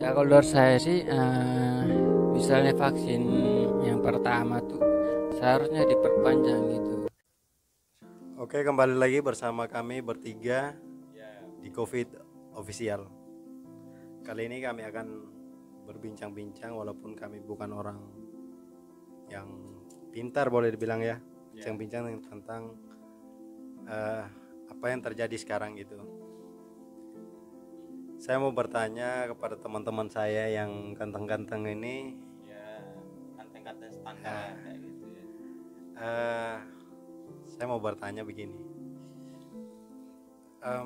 Ya kalau dari saya sih, misalnya vaksin yang pertama tuh seharusnya diperpanjang gitu. Oke, kembali lagi bersama kami bertiga di COVID Official. Kali ini kami akan berbincang-bincang walaupun kami bukan orang yang pintar boleh dibilang ya. Bincang-bincang tentang apa yang terjadi sekarang gitu. Saya mau bertanya kepada teman-teman saya yang ganteng-ganteng ini, Ya, kanteng-kanteng standar lah kayak gitu ya. eh, saya mau bertanya begini.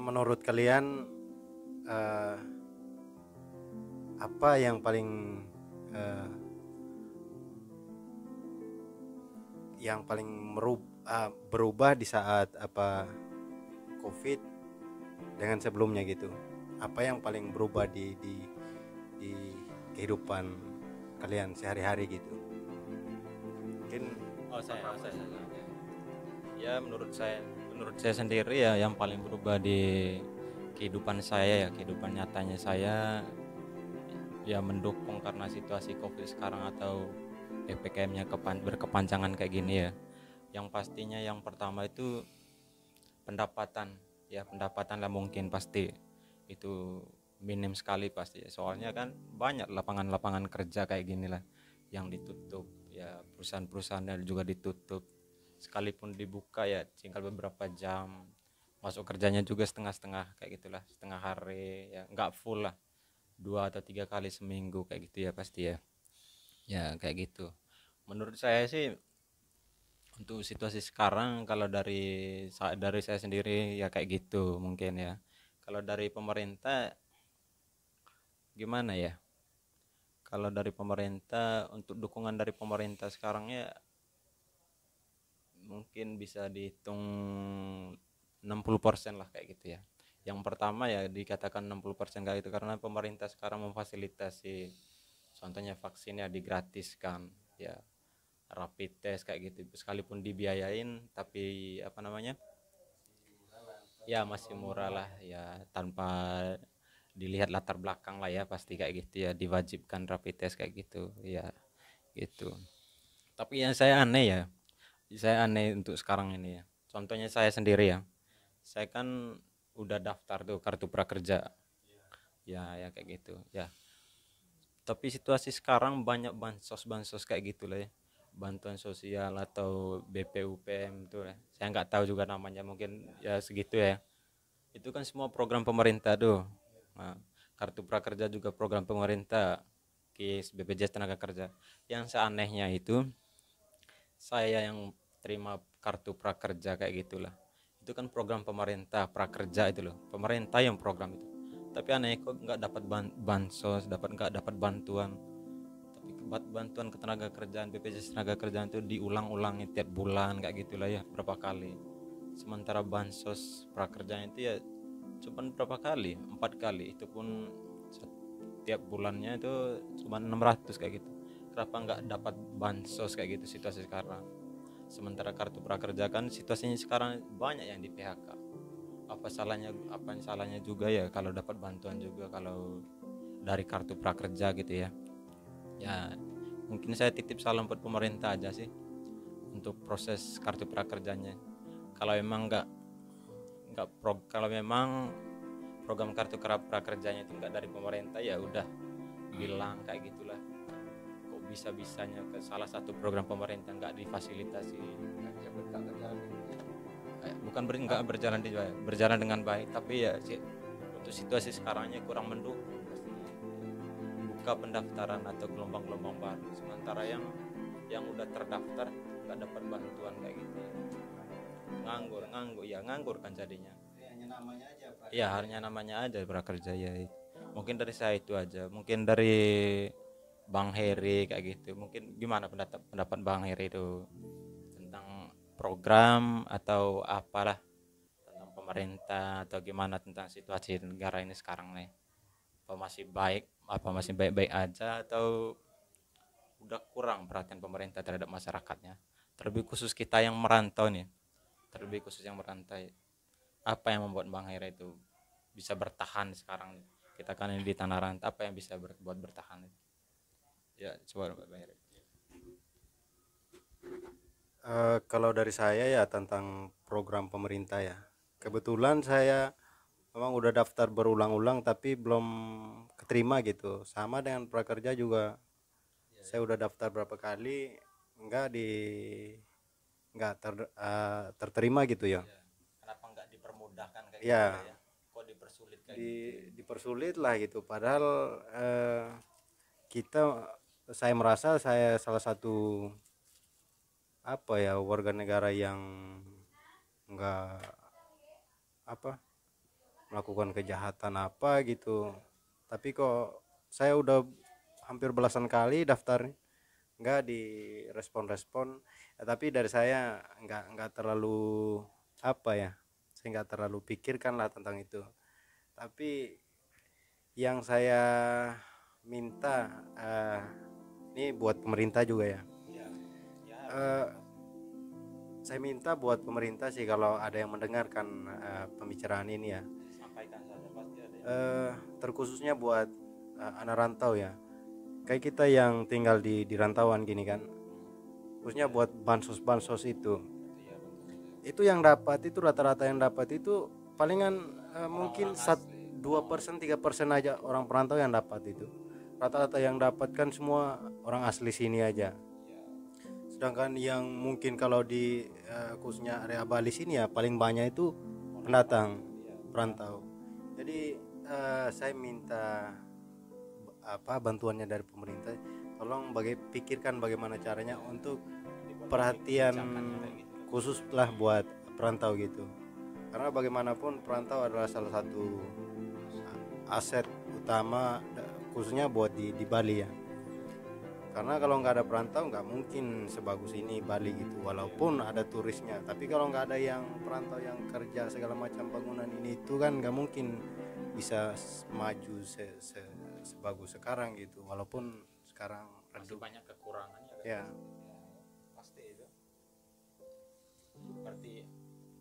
Menurut kalian eh, apa yang eh, berubah di saat COVID dengan sebelumnya gitu? Apa yang paling berubah di kehidupan kalian sehari-hari gitu? Mungkin Saya. Ya menurut saya sendiri ya yang paling berubah di kehidupan saya ya, kehidupan nyatanya saya ya mendukung karena situasi Covid sekarang atau PPKM-nya berkepanjangan kayak gini ya. Yang pastinya yang pertama itu pendapatan. Ya pendapatan lah mungkin pasti itu minim sekali pasti ya. Soalnya kan banyak lapangan-lapangan kerja kayak gini lah yang ditutup ya, perusahaan-perusahaan juga ditutup, sekalipun dibuka ya tinggal beberapa jam, masuk kerjanya juga setengah-setengah kayak gitulah, setengah hari ya, nggak full lah, 2 atau 3 kali seminggu kayak gitu ya pasti ya. Ya kayak gitu menurut saya sih. Untuk situasi sekarang kalau dari saya sendiri ya kayak gitu mungkin ya. Kalau dari pemerintah gimana ya? Kalau dari pemerintah, untuk dukungan dari pemerintah sekarang ya mungkin bisa dihitung 60% lah kayak gitu ya. Yang pertama ya dikatakan 60% kayak gitu karena pemerintah sekarang memfasilitasi, contohnya vaksin ya digratiskan ya, rapid test kayak gitu, sekalipun dibiayain tapi apa namanya ya masih murah lah ya, tanpa dilihat latar belakang lah ya pasti kayak gitu ya, diwajibkan rapid test kayak gitu ya gitu. Tapi yang saya aneh untuk sekarang ini ya, contohnya saya sendiri ya, saya kan udah daftar tuh kartu prakerja ya kayak gitu ya. Tapi situasi sekarang banyak bansos kayak gitu lah ya, bantuan sosial atau BPUPM tuh ya, saya nggak tahu juga namanya, mungkin ya segitu ya. Itu kan semua program pemerintah tuh. Nah, kartu prakerja juga program pemerintah, KIS, BPJS tenaga kerja. Yang seanehnya itu saya yang terima kartu prakerja kayak gitulah, itu kan program pemerintah prakerja itu loh, pemerintah yang program itu, tapi aneh kok nggak dapat bansos, nggak dapat bantuan. Tapi bantuan ketenaga kerjaan, BPJS tenaga kerjaan itu diulang-ulangi tiap bulan kayak gitulah ya, berapa kali. Sementara bansos prakerjaan itu ya cuma berapa kali, 4 kali, itu pun setiap bulannya itu cuma 600 kayak gitu. Kenapa nggak dapat bansos kayak gitu situasi sekarang? Sementara kartu prakerja kan situasinya sekarang banyak yang di PHK. Apa salahnya juga ya kalau dapat bantuan juga kalau dari kartu prakerja gitu ya. Ya mungkin saya titip salam buat pemerintah aja sih untuk proses kartu prakerjanya. Kalau memang kalau memang program kartu prakerjanya itu nggak dari pemerintah ya udah bilang kayak gitulah. Kok bisa-bisanya ke salah satu program pemerintah nggak difasilitasi, bukan nggak berjalan dengan baik, tapi ya sih untuk situasi sekarangnya kurang mendukung pasti. Buka pendaftaran atau gelombang-gelombang baru, sementara yang udah terdaftar nggak dapat bantuan kayak gitu, nganggur kan jadinya. Ya hanya namanya aja prakerja ya. Mungkin dari saya itu aja, mungkin dari Bang Heri kayak gitu, mungkin gimana pendapat Bang Heri itu tentang program atau apalah, tentang pemerintah atau gimana tentang situasi negara ini sekarang nih, apa masih baik-baik aja atau udah kurang perhatian pemerintah terhadap masyarakatnya, terlebih khusus kita yang merantau nih, apa yang membuat Bang Heri itu bisa bertahan sekarang nih? kita kan ini di tanah rantau, apa yang bisa buat bertahan? Ya coba Bang Heri. Kalau dari saya ya tentang program pemerintah ya. Kebetulan saya memang udah daftar berulang-ulang tapi belum keterima gitu. Sama dengan prakerja juga, saya udah daftar berapa kali enggak terterima gitu ya. Kenapa nggak dipermudahkan kayak Ya, gitu ya? Kok dipersulit kayak gitu? dipersulit lah gitu. Padahal saya merasa saya salah satu apa ya, warga negara yang enggak apa melakukan kejahatan apa gitu, tapi kok saya udah hampir belasan kali daftar nggak direspon-respon ya, tapi dari saya nggak terlalu apa ya, saya nggak terlalu pikirkan lah tentang itu. Tapi yang saya minta ini buat pemerintah juga ya, eh, saya minta buat pemerintah sih, kalau ada yang mendengarkan pembicaraan ini ya, Sampaikan saja, pasti ada terkhususnya buat anak rantau ya, kayak kita yang tinggal di rantauan gini kan, khususnya buat bansos itu yang dapat itu rata-rata yang dapat itu palingan mungkin 2% 3% aja orang perantau yang dapat itu. Rata-rata yang dapat kan semua orang asli sini aja. Sedangkan yang mungkin kalau di khususnya area Bali sini ya paling banyak itu pendatang perantau. Jadi saya minta bantuannya dari pemerintah, tolong pikirkan bagaimana caranya untuk perhatian khusus lah buat perantau gitu, karena bagaimanapun perantau adalah salah satu aset utama khususnya buat di Bali ya, karena kalau nggak ada perantau nggak mungkin sebagus ini Bali gitu, walaupun ada turisnya, tapi kalau nggak ada yang perantau yang kerja segala macam bangunan ini itu kan nggak mungkin bisa maju sebagus sekarang gitu, walaupun sekarang masih banyak kekurangannya kan? ya. Pasti itu.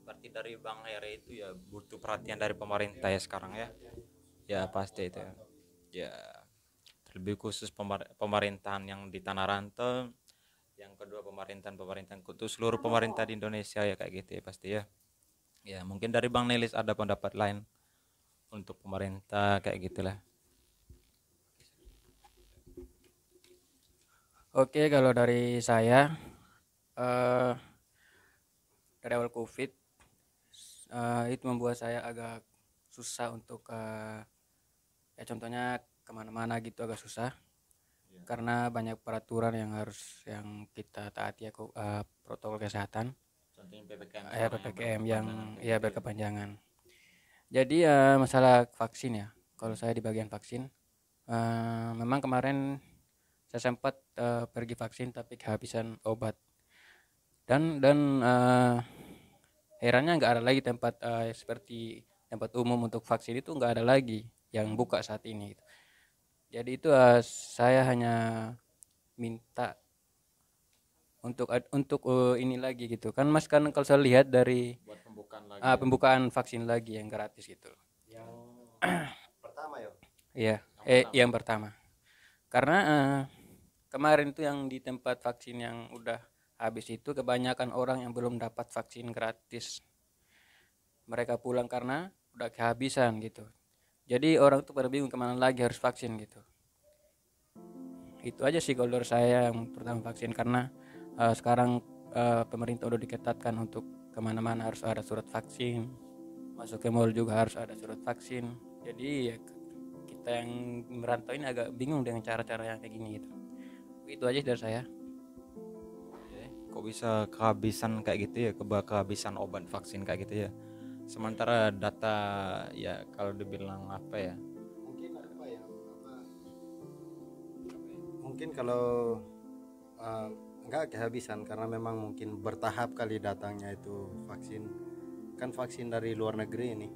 Berarti dari Bang Heri itu ya butuh perhatian dari pemerintah ya sekarang ya. Ya pasti itu. Ya terlebih khusus pemerintahan yang di tanah rantau, yang kedua pemerintahan khusus seluruh pemerintah di Indonesia ya kayak gitu ya pasti ya. Ya mungkin dari Bang Nelis ada pendapat lain untuk pemerintah kayak gitulah. Oke, kalau dari saya eh, dari awal COVID itu membuat saya agak susah untuk ya contohnya kemana-mana gitu agak susah karena banyak peraturan yang kita taati ya, protokol kesehatan. Contohnya PPKM Ya sekarang PPKM yang berkepanjangan kayak ya gitu ya. berkepanjangan. Jadi masalah vaksin ya. Kalau saya di bagian vaksin, memang kemarin saya sempat pergi vaksin tapi kehabisan obat. Dan herannya nggak ada lagi tempat seperti tempat umum untuk vaksin itu nggak ada lagi yang buka saat ini. Gitu. Jadi itu saya hanya minta untuk ini lagi gitu kan Mas, kan kalau saya lihat dari Buat pembukaan lagi. pembukaan vaksin lagi yang gratis gitu. Yang pertama ya. Iya, yang pertama. Karena kemarin tuh yang di tempat vaksin yang udah habis itu kebanyakan orang yang belum dapat vaksin gratis. Mereka pulang karena udah kehabisan gitu. Jadi orang tuh pada bingung kemana lagi harus vaksin gitu. Itu aja sih kalau dari saya yang pertama vaksin, karena sekarang pemerintah udah diketatkan untuk kemana-mana harus ada surat vaksin, masuk ke mall juga harus ada surat vaksin. Jadi ya kita yang merantau ini agak bingung dengan cara-cara yang kayak gini gitu. Itu aja dari saya. Kok bisa kehabisan kayak gitu ya, kehabisan obat vaksin kayak gitu ya, sementara data ya kalau dibilang apa ya, mungkin kalau enggak kehabisan karena memang mungkin bertahap kali datangnya itu vaksin, kan vaksin dari luar negeri ini.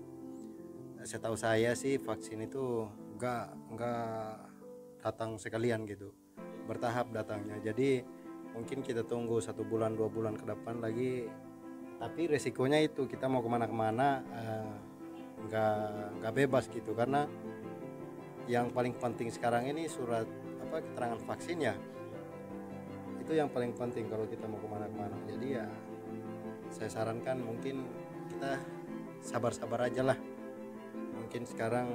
Setahu saya sih vaksin itu enggak datang sekalian gitu, bertahap datangnya. Jadi mungkin kita tunggu 1 bulan 2 bulan ke depan lagi, tapi resikonya itu kita mau kemana-kemana nggak bebas gitu, karena yang paling penting sekarang ini surat keterangan vaksinnya. Itu yang paling penting kalau kita mau kemana-kemana. Jadi ya saya sarankan mungkin kita sabar-sabar aja lah. Mungkin sekarang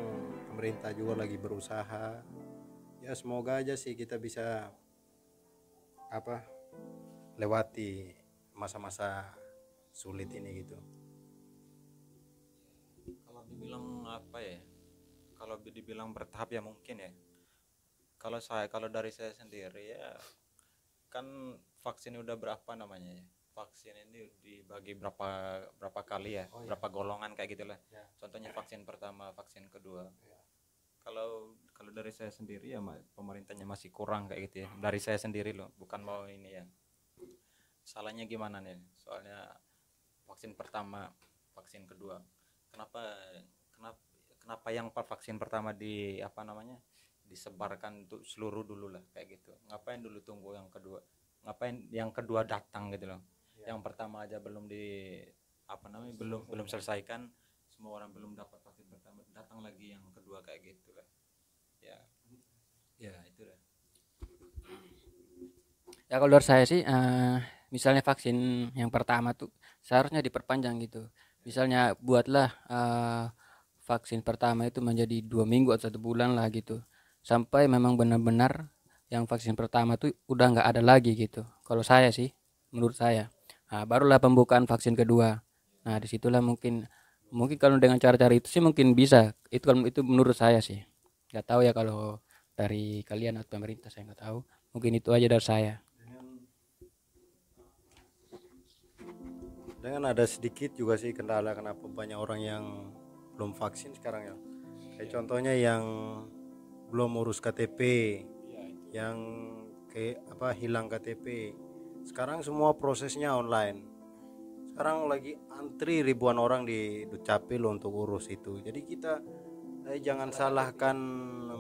pemerintah juga lagi berusaha. Ya semoga aja sih kita bisa lewati masa-masa sulit ini gitu. Kalau dibilang kalau dibilang bertahap ya mungkin ya. Kalau dari saya sendiri ya, kan vaksin udah berapa namanya ya, vaksin ini dibagi berapa kali ya, berapa golongan kayak gitulah. Contohnya vaksin pertama, vaksin kedua. Kalau dari saya sendiri ya pemerintahnya masih kurang kayak gitu ya, dari saya sendiri loh, bukan mau ini ya salahnya gimana nih, soalnya vaksin pertama, vaksin kedua, kenapa kenapa kenapa yang vaksin pertama disebarkan untuk seluruh dulu lah kayak gitu, ngapain dulu tunggu yang kedua, ngapain yang kedua datang gitu loh, yang pertama aja belum belum selesaikan, semua orang belum dapat vaksin pertama, datang lagi yang kedua kayak gitu lah ya itu lah. Ya kalau dari saya sih misalnya vaksin yang pertama tuh seharusnya diperpanjang gitu. Misalnya buatlah vaksin pertama itu menjadi 2 minggu atau 1 bulan lah gitu. Sampai memang benar-benar yang vaksin pertama tuh udah nggak ada lagi gitu. Kalau saya sih, menurut saya. Nah, barulah pembukaan vaksin kedua. Nah, disitulah mungkin kalau dengan cara-cara itu sih mungkin bisa. Itu menurut saya sih. Nggak tahu ya kalau dari kalian atau pemerintah, saya nggak tahu. Mungkin itu aja dari saya. Dengan ada sedikit juga sih kendala kenapa banyak orang yang belum vaksin sekarang ya. Kayak contohnya yang belum urus KTP, yang hilang KTP. Sekarang semua prosesnya online. Sekarang lagi antri ribuan orang di Dukcapil untuk urus itu. Jadi kita jangan salahkan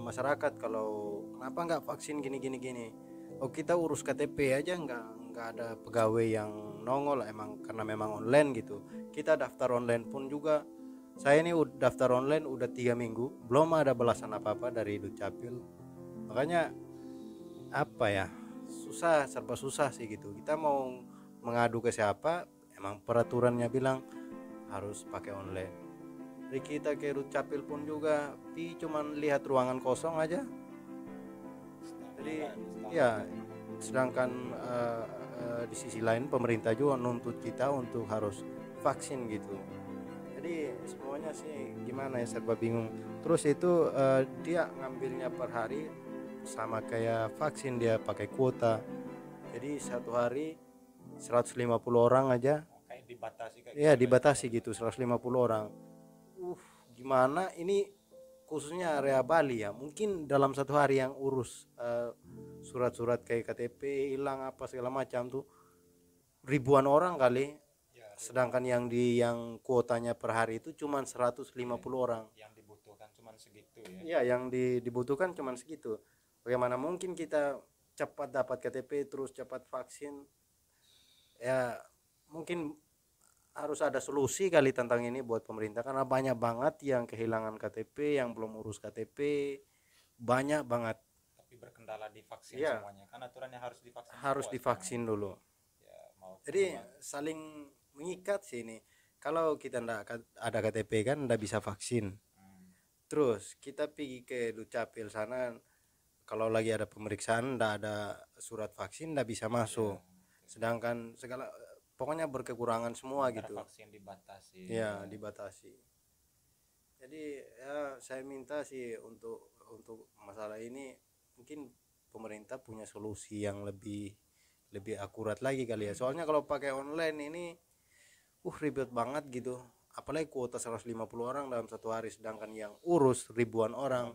masyarakat kalau kenapa nggak vaksin gini. Oh kita urus KTP aja nggak ada pegawai yang nongol emang karena memang online gitu. Kita daftar online pun juga, saya ini daftar online udah 3 minggu belum ada balasan apa-apa dari Dukcapil. Makanya serba susah sih gitu. Kita mau mengadu ke siapa, emang peraturannya bilang harus pakai online. Jadi kita ke Dukcapil pun juga cuman lihat ruangan kosong aja. Jadi ya sedangkan di sisi lain pemerintah juga nuntut kita untuk harus vaksin gitu. Jadi semuanya sih gimana ya, serba bingung. Terus itu dia ngambilnya per hari sama kayak vaksin, dia pakai kuota. Jadi satu hari 150 orang aja. Kayak dibatasi kayak ya dibatasi gitu 150 orang. Gimana ini khususnya area Bali ya, mungkin dalam satu hari yang urus surat-surat kayak KTP hilang apa segala macam tuh ribuan orang kali ya, sedangkan yang kuotanya per hari itu cuma 150 orang, yang dibutuhkan cuma segitu ya. Iya, yang dibutuhkan cuma segitu. Bagaimana mungkin kita cepat dapat KTP terus cepat vaksin? Ya mungkin harus ada solusi kali tentang ini buat pemerintah, karena banyak banget yang kehilangan KTP, yang belum urus KTP, banyak banget. Tapi berkendala di vaksin ya, semuanya, kan aturannya harus divaksin dulu ya, jadi saling mengikat sih ini. Kalau kita ndak ada KTP kan ndak bisa vaksin. Terus kita pergi ke Dukcapil sana, kalau lagi ada pemeriksaan ndak ada surat vaksin ndak bisa masuk. Sedangkan pokoknya berkekurangan semua gitu. Vaksin dibatasi. Ya, dibatasi. Jadi ya saya minta sih untuk masalah ini mungkin pemerintah punya solusi yang lebih akurat lagi kali ya. Soalnya kalau pakai online ini ribet banget gitu. Apalagi kuota 150 orang dalam satu hari, sedangkan yang urus ribuan orang.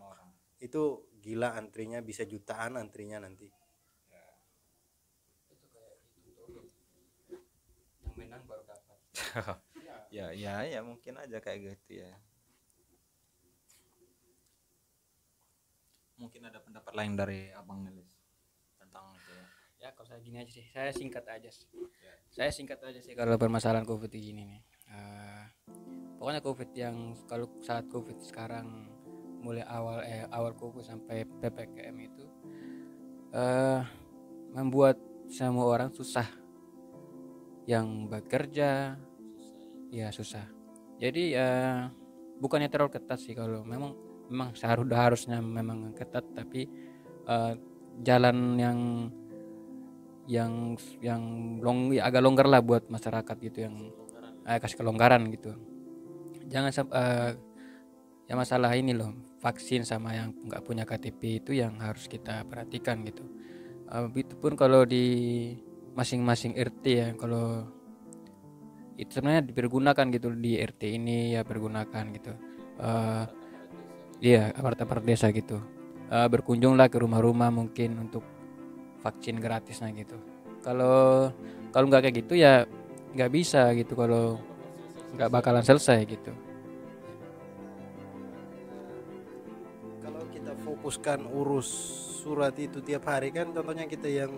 Itu gila, antrinya bisa jutaan antrinya nanti. ya mungkin aja kayak gitu ya. Mungkin ada pendapat lain dari Abang Nelis tentang itu ya. Kalau saya gini aja sih, saya singkat aja sih kalau permasalahan COVID ini nih. Pokoknya COVID yang kalau saat COVID sekarang mulai awal COVID sampai PPKM itu membuat semua orang susah, yang bekerja ya susah. Jadi bukannya terlalu ketat sih, kalau memang harusnya memang ketat, tapi jalan yang agak longgar lah buat masyarakat gitu, yang kasih kelonggaran gitu. Jangan ya masalah ini loh, vaksin sama yang nggak punya KTP itu yang harus kita perhatikan gitu. Itu pun kalau di masing-masing RT ya, kalau itu sebenarnya dipergunakan gitu di RT ini ya, pergunakan gitu. Iya, aparat-aparat desa gitu. Berkunjunglah ke rumah-rumah mungkin untuk vaksin gratisnya gitu. Kalau nggak kayak gitu ya nggak bisa gitu, kalau nggak bakalan selesai gitu. Kalau kita fokuskan urus surat itu tiap hari, kan contohnya kita yang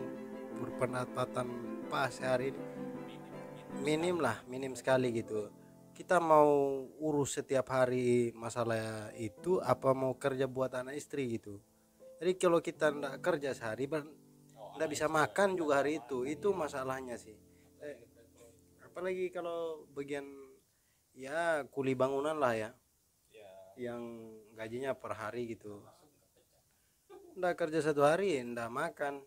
berpendapatan pas hari ini minim sekali gitu. Kita mau urus setiap hari masalah itu, apa mau kerja buat anak istri gitu. Jadi kalau kita ndak kerja sehari ndak bisa makan juga hari itu masalahnya sih. Apalagi kalau bagian ya kuli bangunan lah ya, yang gajinya per hari gitu, ndak kerja satu hari ndak makan.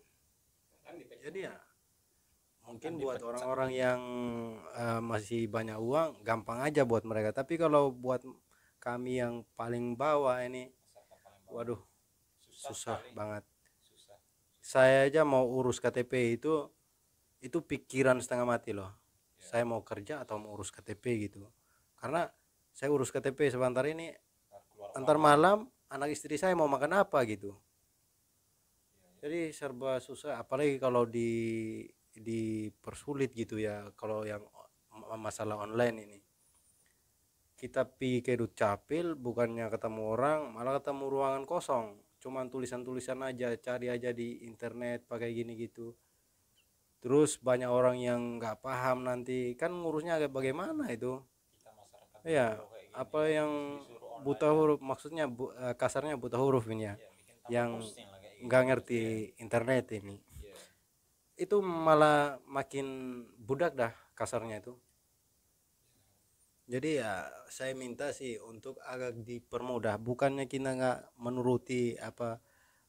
Jadi ya mungkin buat orang-orang yang masih banyak uang gampang aja buat mereka, tapi kalau buat kami yang paling bawah ini, waduh, susah banget. Saya aja mau urus KTP itu pikiran setengah mati loh. Saya mau kerja atau mau urus KTP gitu, karena saya urus KTP sebentar ini, antar malam anak istri saya mau makan apa gitu. Jadi serba susah, apalagi kalau dipersulit gitu ya. Kalau yang masalah online ini, kita pergi ke Dukcapil, bukannya ketemu orang malah ketemu ruangan kosong, cuman tulisan-tulisan aja, cari aja di internet pakai gini gitu. Terus banyak orang yang nggak paham, nanti kan ngurusnya agak bagaimana itu ya, apa yang buta huruf, maksudnya kasarnya buta huruf ini ya, yang nggak ngerti internet ini, itu malah makin budak dah kasarnya itu. Jadi ya saya minta sih untuk agak dipermudah, bukannya kita nggak menuruti apa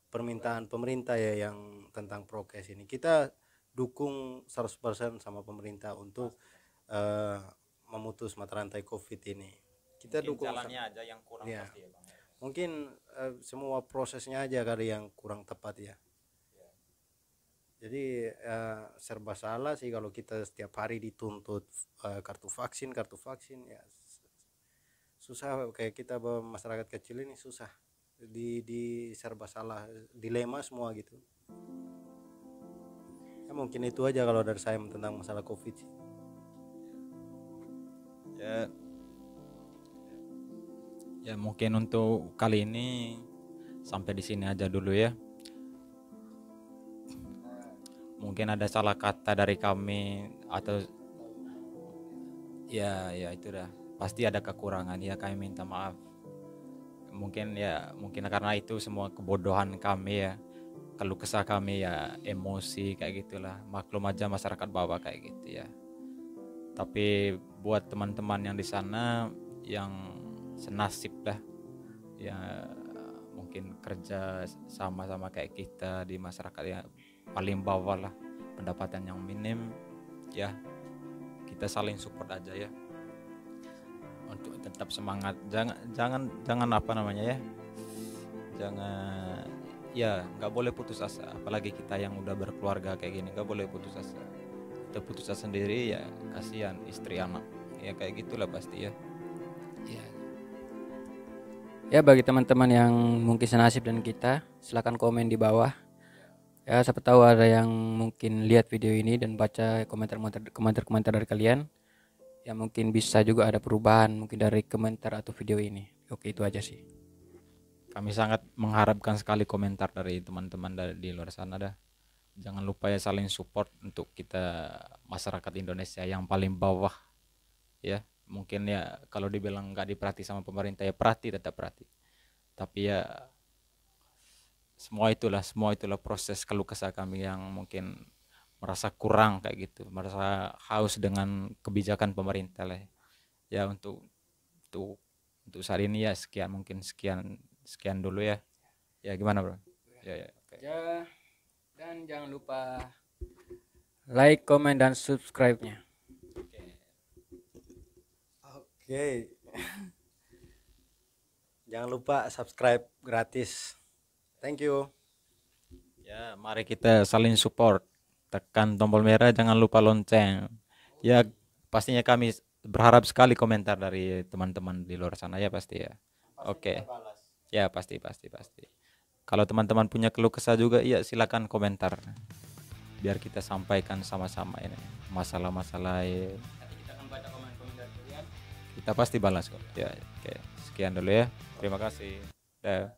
permintaan pemerintah ya yang tentang prokes ini. Kita dukung 100% sama pemerintah untuk memutus mata rantai COVID ini. Kita Mungkin dukung jalannya aja yang kurang ya. pasti ya Bang. Mungkin semua prosesnya aja kali yang kurang tepat ya. Jadi serba salah sih kalau kita setiap hari dituntut kartu vaksin ya, susah. Kayak kita masyarakat kecil ini susah, di serba salah, dilema semua gitu ya. Mungkin itu aja kalau dari saya tentang masalah COVID sih. Ya mungkin untuk kali ini sampai di sini aja dulu ya. Mungkin ada salah kata dari kami atau ya itu dah pasti ada kekurangan ya, kami minta maaf. Mungkin karena itu semua kebodohan kami ya, kalau kesah kami ya emosi kayak gitulah, maklum aja masyarakat bawah kayak gitu ya. Tapi buat teman-teman yang di sana yang senasib lah ya, mungkin kerja sama-sama kayak kita di masyarakat ya paling bawah lah, pendapatan yang minim ya, kita saling support aja ya untuk tetap semangat. Jangan apa namanya ya, jangan ya, nggak boleh putus asa, apalagi kita yang udah berkeluarga kayak gini, nggak boleh putus asa. Kita putus asa sendiri ya kasihan istri anak ya, kayak gitulah pasti ya. Ya bagi teman-teman yang mungkin senasib dan kita, silakan komen di bawah. Ya siapa tahu ada yang mungkin lihat video ini dan baca komentar dari kalian, ya mungkin bisa juga ada perubahan mungkin dari komentar atau video ini. Oke, itu aja sih. Kami sangat mengharapkan sekali komentar dari teman-teman di luar sana dah. Jangan lupa ya saling support untuk kita masyarakat Indonesia yang paling bawah ya. Mungkin ya kalau dibilang nggak diperhati sama pemerintah ya tetap perhati. Tapi ya semua itulah proses keluh kesah kami yang mungkin merasa kurang kayak gitu, merasa haus dengan kebijakan pemerintah lah. Ya untuk untuk saat ini ya sekian, mungkin sekian sekian dulu ya. Ya gimana bro? Ya, oke. Ya, dan jangan lupa like, komen, dan subscribe-nya. Oke. Jangan lupa subscribe gratis. Thank you. Ya, mari kita saling support. Tekan tombol merah, jangan lupa lonceng. Ya, pastinya kami berharap sekali komentar dari teman-teman di luar sana ya pasti ya. Oke. Ya, pasti. Kalau teman-teman punya keluh kesah juga, ya silakan komentar. Biar kita sampaikan sama-sama ini masalah-masalah ya. Kita akan baca komen-komentar kalian. Kita pasti balas kok. Ya, oke. Sekian dulu ya. Terima kasih. Dah.